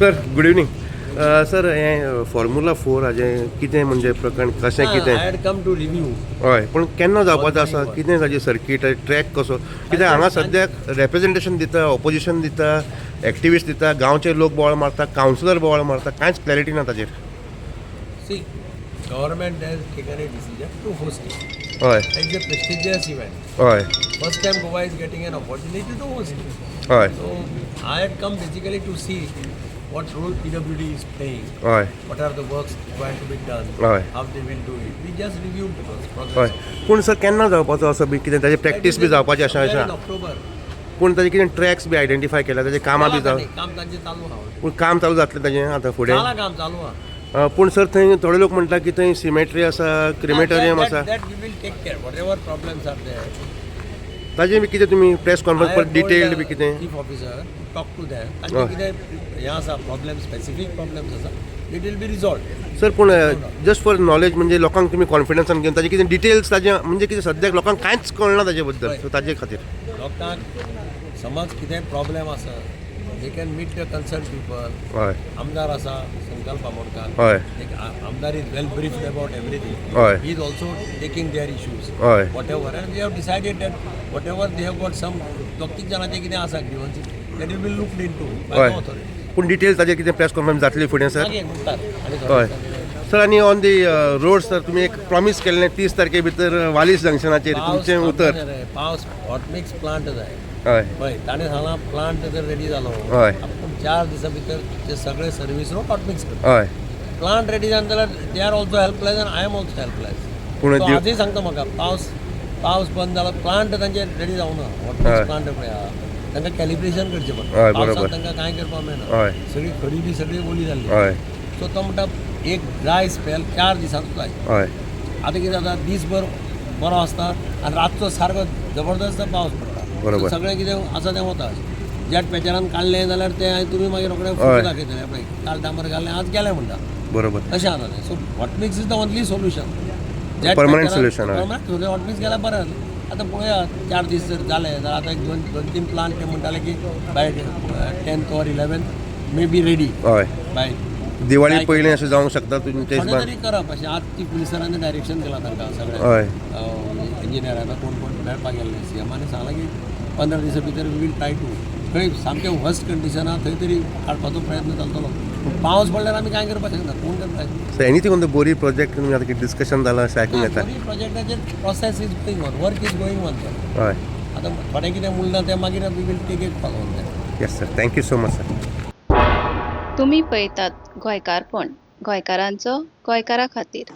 Sir good evening. Sir हें formula 4 हाजें कितें म्हणजे प्रकरण कशें कितें I had come to review. हय पूण केन्ना जावपाचो आसा कितें ताजें सर्कीट ट्रॅक कसो कित्याक हांगा सद्याक रेप्रेजेंटेशन दिता ऑपोजिशन दिता एक्टिविस्ट दिता गांवचे लोक बोवाळ मारता कावन्सिलर बोवाळ मारता कांयच क्लॅरिटी ना ताजेर. See, government has taken a decision to host it. हय It's a prestigious event. हय First time Goa is getting an opportunity to host it. हय So I had come basically to see what role PWD is playing, हय what are the works going to be done, Right. how they will do it. We just reviewed the हय progress. पूण sir केन्ना जावपाचो असो बी कितें ताजें practice बी जावपाचें अशें Somewhere in अशें October. पूण ताजें कितें ट्रॅक्स बी आयडेंटिफाय केल्या ताजें कामां बी जाव काम तांचें चालू आहा. पूण काम चालू जातलें ताजें आतां फुडें जाला काम चालू आहा. पूण सर थंय थोडे लोक म्हणटा की थंय सिमेट्री आसा क्रिमेटोरियम आसा That we will take care. Whatever problems are there. ताजें बी कितें तुमी प्रेस I कॉन्फरन्स have पर told डिटेल्ड बी the कितें chief officer to talk to them. Oh. आणि कितें हें आसा प्रॉब्लेम स्पेसिफीक प्रॉब्लेम्स आसा it will be resolve. Sir पूण जस्ट फॉर नॉलेज म्हणजे लोकांक तुमी कॉन्फिडन्सान घेवन ताजें कितें डिटेल्स ताजें म्हणजे कितें सद्याक लोकांक कांयच कळना ताजे बद्दल सो ताजे खातीर लोकांक समज कितें प्रॉब्लेम आसा they can meet the concern people. हय आमदार आसा संकल्प आमोणकार. हय आमदार is well briefed about everything. हय he is also taking their issues. हय whatever and we have decided that whatever they have got some दोग-तीग जाणांचें कितें आसा ग्रीवन्सीस that will be looked into by हय the authority. पूण डिटेल्स ताजेर कितें press conference जातली फुडें सर मागीर मुखार आनी हय थोडें सर आनी ऑन दी रोड सर तुमी एक प्रॉमीस केल्लें 30 तारखे भितर वालीस जंक्शनाचेर तुमचें उतर पावस हॉट मिक्स प्लांट जाय हय पळय ताणें सांगलां प्लांट जर रेडी जालो हय आपूण 4 दिसां भितर ते सगळे सर्वीस रोड हॉट मिक्स करता. हय प्लांट रेडी जावन जाल्यार दे आर ऑल्सो हेल्पलेस आनी आय एम ऑल्सो हेल्पलेस. पूण तो आजूय सांगता म्हाका पावस बंद जालो प्लांट तांचे रेडी जावना. हॉट हय. मिक्स प्लांट पळय आहा तांकां कॅलिब्रेशन करचें हय, पडटा. बरोबर. पावसांत तांकां कांय करपाक मेळना. हय सगळी खडी बी सगळी ओली जाल्ली. हय सो तो म्हणटा एक ड्राय स्पेल 4 दिसांचो जाय. हय आतां कितें जाता दिसभर बरो आसता आनी रातचो सारको जबरदस्त पावस पडटा. बरोबर. सो सगळें कितें आसा तें वता. जेट पॅचरान काडलें जाल्यार तें तुमी मागीर रोखडें हय. फोटो दाखयतले पळय काल डांबर घालें आज गेलें म्हणटा बरोबर तशें आसा तें. So hot mix is the only solution. Permanent solution, हय. परमनंट हॉट मिक्स गेल्यार बरें जालें. आतां पळोवया 4 दीस जर जाले जाल्यार आतां एक दोन तीन प्लांट ते म्हणटाले की by 10th or 11th may be ready हय बाय दिवाळी पयलीं अशें जावंक शकता तुमच्या थोडें हिसबान तरी करप अशें आज ती पुलिसांनी डायरेक्शन दिलां तांकां सगळ्या हय इंजिनियरांना कोण मेळपाक गेल्ले सीएमानी सांगलां की 15 दिसां भितर वी वील ट्राय टू खंय सामकें वर्स्ट कंडिशनां थंय तरी काडपाचो प्रयत्न चलतलो. पूण पावस पडल्यार आमी कांय करपाक शकना. कोण करपाक so anything on the Bori project तुमी आतां कितें डिस्कशन जालां अशें आयकूंक येता प्रोजेक्टाचेर process is going on work is going on. हय आतां थोडें कितें उरलां तें मागीर we will take it follow on. Yes sir thank you so much sir. तुम्ही पळयतात गोंयकारपण गोंयकारांचो गोंयकारा खातीर.